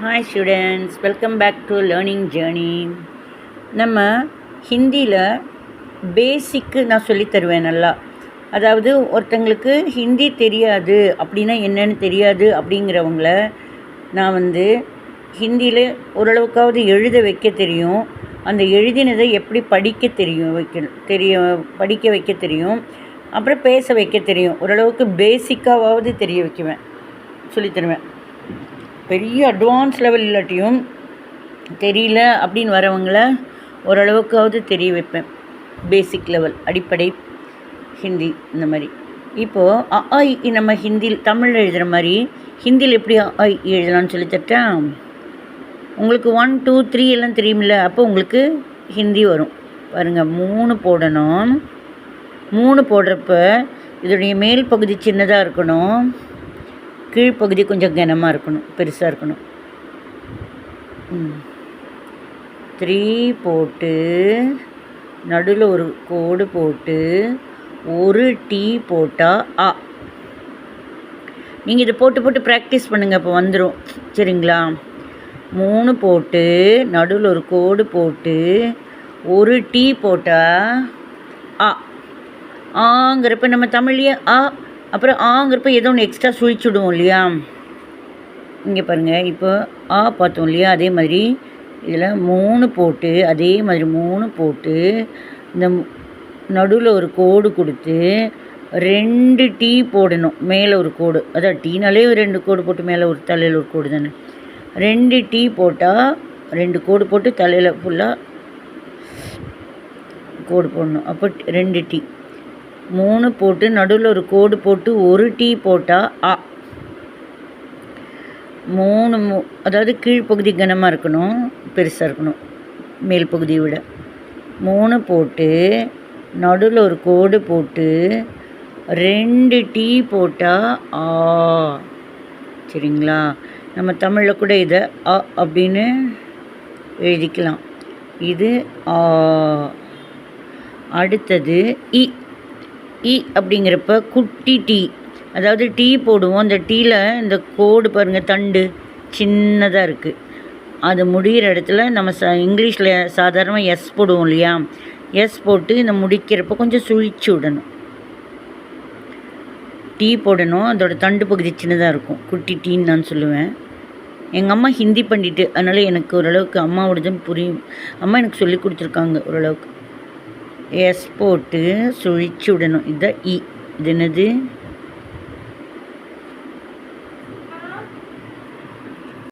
Hi students, welcome back to learning journey. நம்ம ஹிந்தியில் பேசிக்கு நான் சொல்லித்தருவேன் நல்லா. அதாவது ஒருத்தங்களுக்கு ஹிந்தி தெரியாது அப்படின்னா என்னன்னு தெரியாது அப்படிங்கிறவங்கள நான் ஹிந்தியில் ஓரளவுக்காவது எழுத வைக்க தெரியும். அந்த எழுதினதை எப்படி படிக்க படிக்க வைக்க தெரியும். அப்புறம் பேச வைக்க தெரியும். ஓரளவுக்கு பேசிக்காவது தெரிய வைக்குவேன், சொல்லித்தருவேன். பெரிய அட்வான்ஸ் லெவல் இல்லாட்டியும் தெரியல அப்படின்னு வரவங்கள ஓரளவுக்காவது தெரிய வைப்பேன். பேசிக் லெவல், அடிப்படை ஹிந்தி இந்த மாதிரி. இப்போது நம்ம ஹிந்தியில் தமிழில் எழுதுகிற மாதிரி ஹிந்தியில் எப்படி எழுதலாம்னு சொல்லித்தட்டேன். உங்களுக்கு 1 2 3 எல்லாம் தெரியுமில்ல, அப்போ உங்களுக்கு ஹிந்தி வரும். பாருங்கள், 3 போடணும். 3 போடுறப்ப இதோடைய மேல் பகுதி சின்னதாக இருக்கணும், கீழ்ப்பகுதி கொஞ்சம் கனமாக இருக்கணும், பெருசாக இருக்கணும். 3 போட்டு நடுவில் ஒரு கோடு போட்டு ஒரு டீ போட்டால் ஆ. நீங்கள் இதை போட்டு ப்ராக்டிஸ் பண்ணுங்கள், இப்போ வந்துடும். சரிங்களா? 3 போட்டு நடுவில் ஒரு கோடு போட்டு ஒரு டீ போட்டால் ஆ. ஆங்கிறப்ப நம்ம தமிழ்லேயே ஆ, அப்புறம் ஆங்கிறப்ப ஏதோ ஒன்று எக்ஸ்ட்ரா சுழிச்சுடுவோம் இல்லையா? இங்கே பாருங்கள், இப்போ ஆ பார்த்தோம் இல்லையா? அதே மாதிரி இதில் 3 போட்டு, அதே மாதிரி 3 போட்டு இந்த நடுவில் ஒரு கோடு கொடுத்து 2 டீ போடணும். மேலே ஒரு கோடு, அதான் டீனாலே 2 கோடு போட்டு மேலே ஒரு தலையில் ஒரு கோடு தானே. 2 டீ போட்டால் 2 கோடு போட்டு தலையில் ஃபுல்லாக கோடு போடணும். அப்போ 2 டீ. 3 போட்டு நடுவில் ஒரு கோடு போட்டு ஒரு டீ போட்டால் ஆ. 3 அதாவது கீழ்ப்பகுதி கனமாக இருக்கணும், பெருசாக இருக்கணும் மேல் பகுதியை விட. 3 போட்டு நடுவில் ஒரு கோடு போட்டு 2 டீ போட்டால் ஆ. சரிங்களா? நம்ம தமிழில் கூட இதை ஆ அப்படின்னு எழுதிக்கலாம். இது ஆ. அடுத்தது இ. இ அப்படிங்கிறப்ப குட்டி டீ, அதாவது டீ போடுவோம். அந்த டீயில் இந்த கோடு பாருங்கள், தண்டு சின்னதாக இருக்குது. அது முடிகிற இடத்துல நம்ம இங்கிலீஷில் சாதாரணமாக எஸ் போடுவோம் இல்லையா? எஸ் போட்டு இந்த முடிக்கிறப்ப கொஞ்சம் சுழிச்சு விடணும். டீ போடணும், அதோட தண்டு பகுதி சின்னதாக இருக்கும். குட்டி டீன்னு நான் சொல்லுவேன். எங்கள் அம்மா ஹிந்தி பண்ணிட்டு, அதனால் எனக்கு ஓரளவுக்கு அம்மாவோடதும் புரியும். அம்மா எனக்கு சொல்லி கொடுத்துருக்காங்க ஓரளவுக்கு. எஸ் போட்டு சுழிச்சு விடணும். இதுதான் இ. இது என்னது?